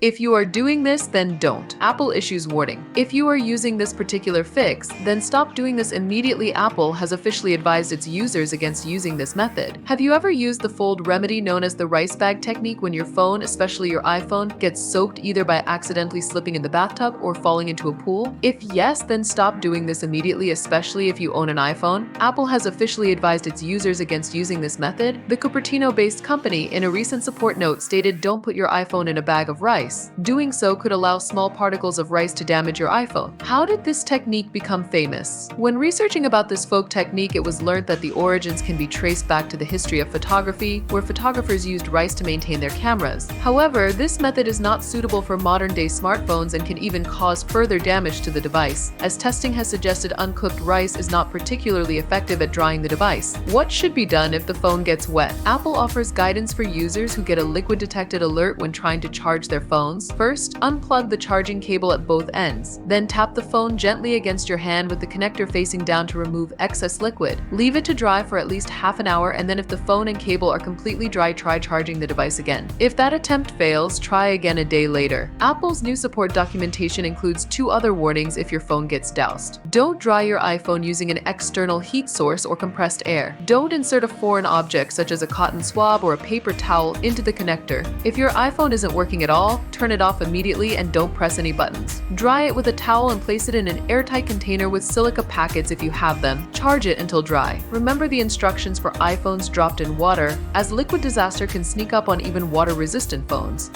If you are doing this, then don't. Apple issues warning. If you are using this particular fix, then stop doing this immediately. Apple has officially advised its users against using this method. Have you ever used the fold remedy known as the rice bag technique when your phone, especially your iPhone, gets soaked either by accidentally slipping in the bathtub or falling into a pool? If yes, then stop doing this immediately, especially if you own an iPhone. Apple has officially advised its users against using this method. The Cupertino-based company, in a recent support note, stated, "Don't put your iPhone in a bag of rice. Doing so could allow small particles of rice to damage your iPhone." How did this technique become famous? When researching about this folk technique, it was learned that the origins can be traced back to the history of photography, where photographers used rice to maintain their cameras. However, this method is not suitable for modern-day smartphones and can even cause further damage to the device, as testing has suggested uncooked rice is not particularly effective at drying the device. What should be done if the phone gets wet? Apple offers guidance for users who get a liquid-detected alert when trying to charge their phones. First, unplug the charging cable at both ends. Then tap the phone gently against your hand with the connector facing down to remove excess liquid. Leave it to dry for at least half an hour, and then if the phone and cable are completely dry, try charging the device again. If that attempt fails, try again a day later. Apple's new support documentation includes 2 other warnings if your phone gets doused. Don't dry your iPhone using an external heat source or compressed air. Don't insert a foreign object such as a cotton swab or a paper towel into the connector. If your iPhone isn't working at all, turn it off immediately and don't press any buttons. Dry it with a towel and place it in an airtight container with silica packets if you have them. Charge it until dry. Remember the instructions for iPhones dropped in water, as liquid disaster can sneak up on even water-resistant phones.